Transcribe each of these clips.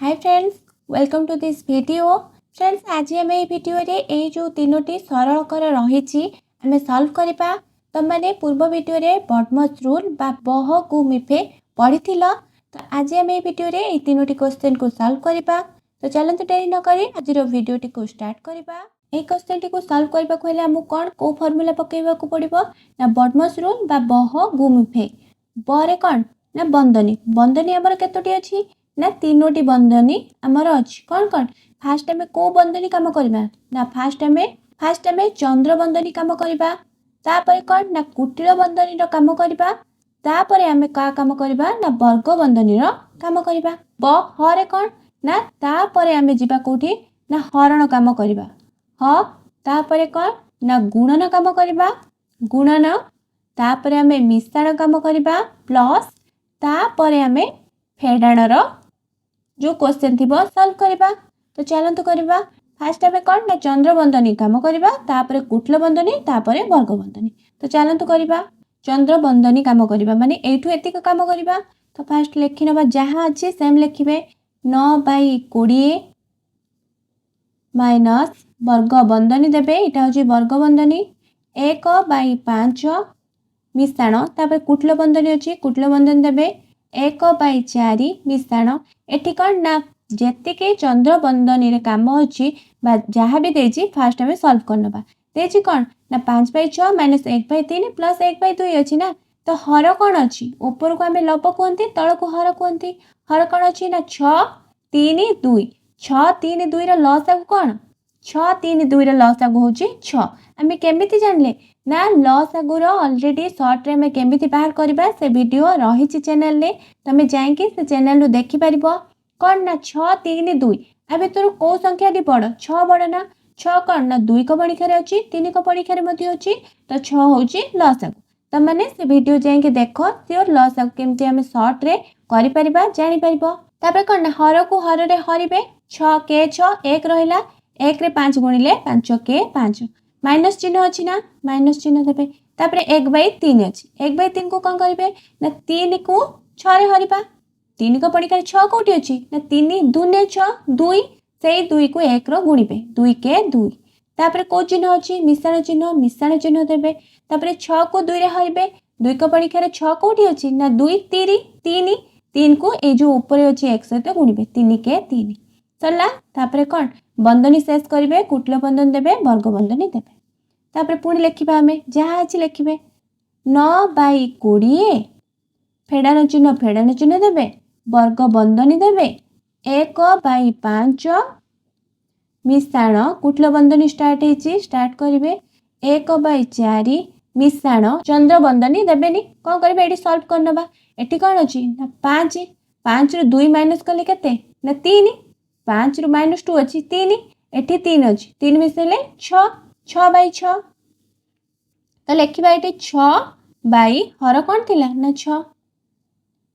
Hi friends, welcome to this video. Friends, आज आम ये वीडियो रे ए जो तीनोटी सरलकर रही आम सॉल्व करबा। तमने पूर्व वीडियो रे बॉडमस रूल बा बह गु मिफे पढ़ी तो आज आम ये वीडियो रे ए तीनोटी क्वेश्चन को सॉल्व करबा। तो चलते डेरी न करी आज वीडियो टी को स्टार्ट करबा। ए क्वेश्चन टी को सॉल्व करबा को हेले हमु कोन को फार्मूला पकेबा को पड़िबो ना बॉडमस रूल बा बह गु मिफे बरे कोन ना बंदनी बंदनी हमर केतोटी अछि ना तीनोटी बंधनी आमर अच्छी कौन कौन फास्ट आम कौ बंधनी कम करवा ना फास्ट आम चंद्र बंधनी कम करवा तापर कौन ना कुटिल बंधनी कम करवा तापर आम का कम करवा ना वर्ग बंधनी कम करवा ब हरे कौन ना तापर आम जीवा कौटी ना हरण कम करवा ह तापर कौन ना गुणन कम करवा गुणन तापर आम मिश्रण कम करवा प्लस तापर आम फेडाणर जो क्वेश्चन थी सॉल्व करवा। तो चलतु करवा फास्ट आम कौन ना चंद्र बंधनी कम करवा तापर कुटल बंधनी तापर वर्ग बंधनी। तो चलतु करवा चंद्र बंधनी कम करवा माने एठू एतिक कम करवा। तो फास्ट लिखि नबा जहाँ अच्छे सेम लिखिबे 9/20 माइनस वर्ग बंधनी देबे इटा होची वर्ग बंधनी 1/5 मिश्रण तापर कुटल बंधनी अच्छी कुटल बंधनी देबे 1/4 मिश्रण एठी कौन ना जेतिके चंद्र बंधनी रे काम अच्छी जहाँ भी देजी फास्ट आम सॉल्व करनबा देजी कौन ना 5/6 माइनस 1/3 प्लस 1/2 अच्छी ना। तो हर कौन अच्छी ऊपर को आम लब कहते तल को हर कहते हर कौन अच्छी ना 6 3 2 6 3 2 लसागु कौन 6 3 2 लसागु हूँ 6 आम केमी जानले ना लसागुर ऑलरेडी सर्ट रे केमी बाहर करवा से वीडियो रही चैनल रे तुम जाइए से चैनल रू देखि पारिबो कौन ना 6 3 2 आ भीतर कौ संख्या टी बड़ 6 बड़ ना 6 कौन ना 2 को परीक्षा अच्छी 3 को परीक्षा अच्छी तो 6 हूँ लसागु तुम मैंने से वीडियो जाइए देख सियोर लसागु केमती आम सर्ट रे करि परिबा जानि परिबो। तापर कौन ना हर को हर रे हरिबे 6 के 6 1 रहिला 1 रे 5 गुणिले 5 के 5 माइनस चिन्ह अच्छी ना माइनस चिन्ह देबे तापर 1/3 अच्छी 1/3 को कौन करेंगे ना 3 को 6 रे हरिबा 3 को पड़ी 6 कौटी अच्छी ना 3 2 6 2 से 2 को 1 गुणिबे 2 के 2 तापर को चिन्ह अच्छी मिश्रण चिन्ह देबे तापर 6 को 2 रे हरिबे 2 को पड़ी 6 कौटी अच्छी ना 2 3 3 को ए जो ऊपर अच्छी 1 सहित गुणिबे 3 के 3 सरला। तापर कौन बंधनी शेष करेंगे कुटल बंधन देबे वर्ग बंधनी देबे तापर पुणी लिखा आम जहाँ अच्छी लिखे 9/20 फेडाण चिन्ह देबे वर्ग बंधनी देबे 1/5 मिश्रण कुटल बंधनी स्टार्ट करेंगे 1/4 मिश्रण चंद्र बंधनी देबेनी कौन करेंगे ये सॉल्व करनबा एटी कौन अच्छी ना 5 रु 2 माइनस कले केते ना 3 5 रु -2 अच्छी 3 एटी 3 अच्छी 3 मिसेले 6/6 तो लिखा ये 6 हर कौन थी ना 6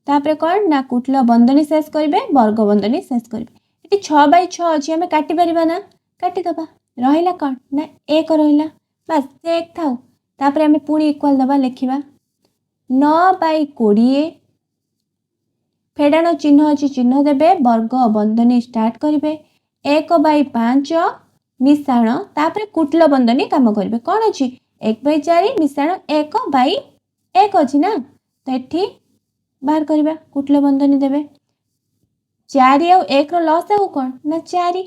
तापर कौन ना कुटल बंधनी शेष करेंगे वर्ग बंधनी शेष करेंगे ये 6/6 अच्छी आम काटी पारिबा ना काटिदबा रहिला कौन ना 1 रहिला बस से 1 थाउ तापर आम पुणी इक्वाल दबा लिखा 9/20 फेडाण चिन्ह अच्छी चिन्ह देबे वर्ग बंधनी स्टार्ट करेंगे 1/5 मिश्रण तापर कुटल बंधनी काम करेंगे कौन अच्छी 1/4 मिश्रण 1/1 अच्छी ना तो ये बाहर करवा कुटल बंधनी देबे 4 और 1 लस आउ कौन ना 4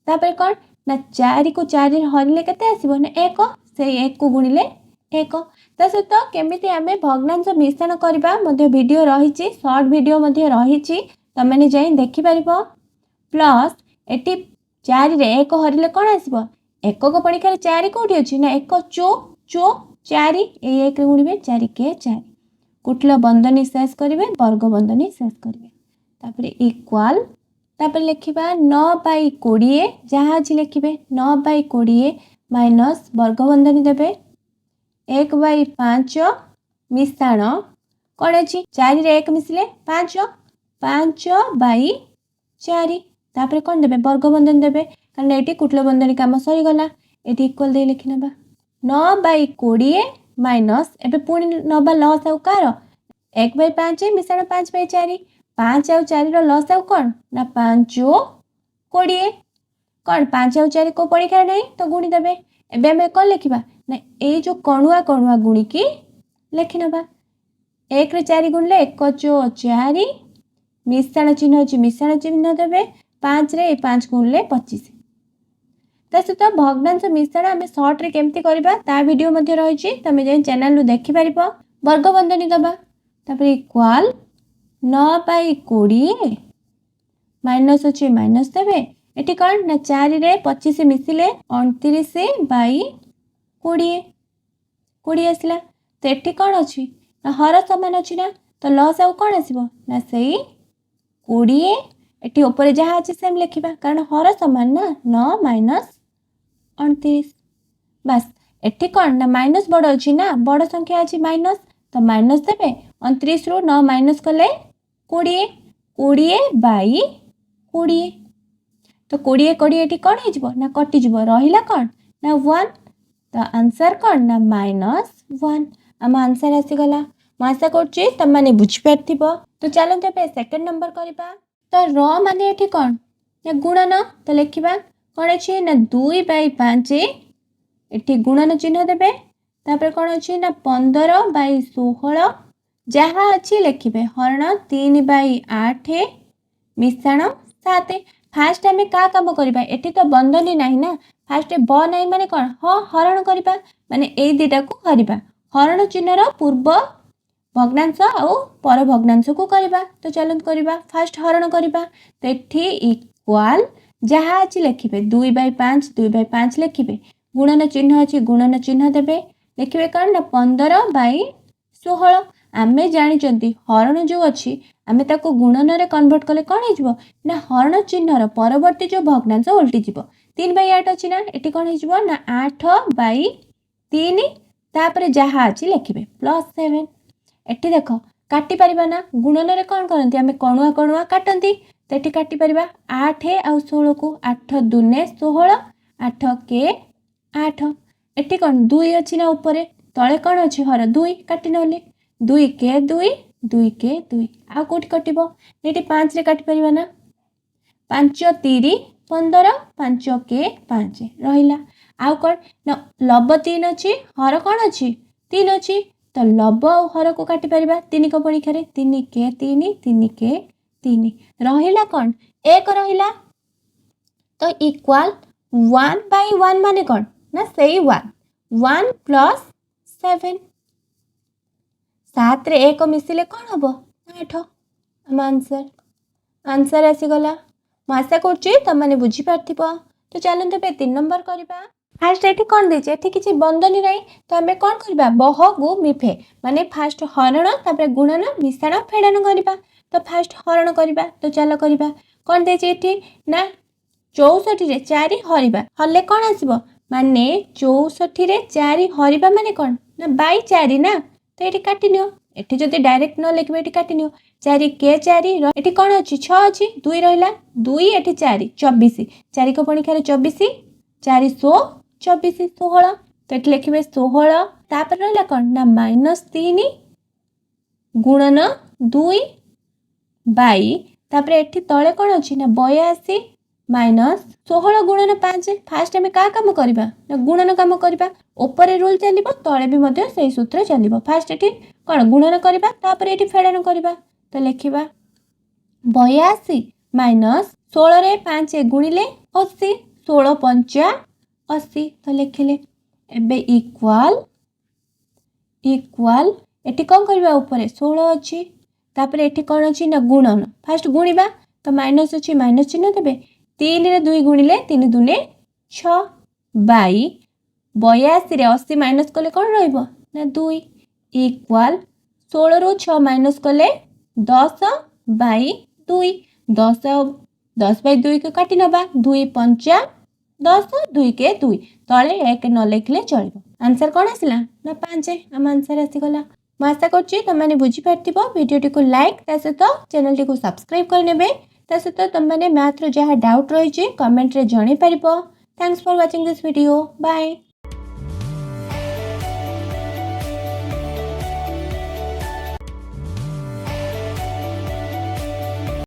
तापर कौन ना 4 को 4 हरिले केते आसीबो ना 1 से 1 को गुणिले 1 ता सहित केमिति आमे भग्नांश मिश्रण करबा मध्ये वीडियो रही शॉर्ट वीडियो मध्ये रही तुम मैंने जाई देखि परिबो प्लस एटी 4 रे 1 हरिले कौन आसीबो 1 को परीक्षा 4 कौटी अच्छी ना 1 चो 4 1 गुणिबे 4 के 4 कुटल बंधनी शेष करेंगे वर्ग बंधनी शेष करेंगे तापर इक्वाल तापर लिखा 9/20 जहाँ अच्छी लिखे 9/20 माइनस वर्ग बंधनी देबे 1/5 मिश्रण कौन अच्छी 4 रे 1 मिसले 5/4 तापर कौन देबे वर्ग बंधन देबे कारण ये कुटल बंधनी काम सरीगला ये इक्वाल दे लिखि नबा 9/20 माइनस एबे पुणी नबा लस आउ कार 1/5 मिश्रण 5/4 5 ଆଉ 4 लस आउ कौन ना 5 20 कौन 5 आउ 4 को परीक्षा नहीं तो गुणी देवे एबे हमें कौन लिखिबा ना ए जो कणुआ कणुआ गुणी की लिखि नबा 1 रे 4 गुणले 1 चो 4 मिश्रण चिन्ह अछि मिश्रण चिन्ह देवे 5 रे 5 गुणले 25 ता सहित भग्नांश मिश्रण आम सर्ट रे केमती करबा ता वीडियो मध्ये रही तमे जे चैनल नु देखि परिबो वर्ग बंधनी दबा तापर इक्वल 9/20 माइनस अच्छे माइनस देवे एटी कौन ना 4 रे 25 मिसिले 29/20 20 आसला तो एटी कौन अच्छी ना हर समान अच्छी ना तो लस आउ कौन आसब ना सही 20 एटी ऊपर जहाँ अच्छे सेम लिखा कारण हर समान ना 9 माइनस 29 बस एटी कौन ना माइनस बड़ अच्छी ना बड़ संख्या अच्छी माइनस तो माइनस देवे 29 रु 9 माइनस कले 20 20/20 तो 20 20 कौन हो ना कटिज रहा कौन ना 1 तो आंसर कौन ना -1 आम आंसर आसीगला मैं आशा कर तुम मैंने बुझीपार तो चलते पे सेकेंड नंबर करवा तो र माने ये कौन ना गुणन तो लिखा कौन अच्छे ना 2/5 ये गुणन चिन्ह देवे तापर कौन अच्छे ना 15/16 जहाँ अच्छी लिखे हरण 3/8 मिश्रण 7 फास्ट आम क्या कम करवा ये तो बंधनी ना ना फास्ट ब ना माने कौन हाँ हरण करवा माने ए दुटा को हरवा हरण चिन्हर पूर्व भग्नांश आउ पर भग्नांश को करवा तो चलत करवा फास्ट हरण करवा तो ये इक्वाल जहाँ अच्छी लिखे 2/5 2/5 लिखे गुणन चिन्ह अच्छी गुणन चिन्ह देवे लिखे कौन ना 15/16 आमे जानी हरण जो अच्छी आमे ताको गुणन रे कन्वर्ट कले कौन हो ना हरण चिन्हर परवर्ती जो भग्नांश उल्टी जीव 3/8 अच्छी ना ये कौन हो ना 8/3 तापर जहाँ अच्छी लिखे +7 एटी देख काटी पारिबा ना गुणन रे कौन करती आमे कणुआ कणुआ काटती तो ये काटी पारिबा 8 आउ 16 को 8 2 16 8 के 8 एटी कौन 2 अच्छी ना ऊपर तले कौन अच्छी हर 2 काटी नले 2 के 2 2 के 2 आउ कौट कटिबो ये 5 रे काटी पारिबा ना 5 3 15 5 के 5 रहिला आउ कौन ना लब 3 अच्छी हर कौन अच्छी 3 अच्छी तो लब आ हर को काटी पारिबा 3 को परीक्षा 3 के 3 3 के 3 रहिला कौन 1 रहिला तो इक्वल 1/1 माने कौन ना सही 1 + 7 7 रे 1 मिसिले कौन हम 8 आम आंसर आसीगला मैं आशा कर बुझीपार तो चलते पे 3 नंबर करवा फास्ट ये कौन देचे ये किसी बंधनी नहीं तो आम कौन करवा बह गु मिफे माने फास्ट हरण तापर गुणन मिश्रण फेड़न करवा तो फास्ट हरण करवा तो चल करवा कौन देचे ये ना 64 रे 4 हरवा हरले कौन आसब माने 64 रे 4 हरवा माने कौन ना 4 ना तो ये काटी नियो एठी जदि डायरेक्ट न लिखबे एठी काटी नियो 4 के 4 एठी कौन अच्छी 6 अच्छी 2 रहिला 2 एठी 4 24 4 को पणी खारे 24 424 16 तो एठी लिखबे 16 तापर रहला कौन ना -3 गुणन 2 बाई तापर एठी तळे कौन अच्छी ना 82 माइनस 16 गुणन 5 फास्ट आम क्या कम करवा ना गुणन कम करवा ऊपर रूल चलो तले भी मध्य से सूत्र चलो फास्ट ये कौन गुणन करवा तापर ये फेड़न करवा तो लिखा 82 माइनस 16 रे 5 गुणिले 80 16 5 80 तो लिखिले एबे इक्वल ये कौन करवा ऊपर 16 अच्छी तापर ये कौन अच्छी ना गुणन फास्ट गुणवा तो माइनस अच्छी माइनस चिन्ह देवे 3 रे 2 गुणिले 3 2 6 बाई 82 रे 80 माइनस कले कौन रहिबो ना 2 इक्वल 16 रो 6 माइनस कले 10/2 10/2 को काटी नबा 2 5 10 2 के 2 तले 1 न लिखले चलिबो आंसर कौन आसला ना 5 आम आंसर आसीगला मैं आशा कर तुमने बुझीपार वीडियो को लाइक ता सहित चैनल को सब्सक्राइब करने ता सहित तुमने मैथ रो जहाँ डाउट रही कमेंट रे जणै पारिबो thanks for watching this video bye.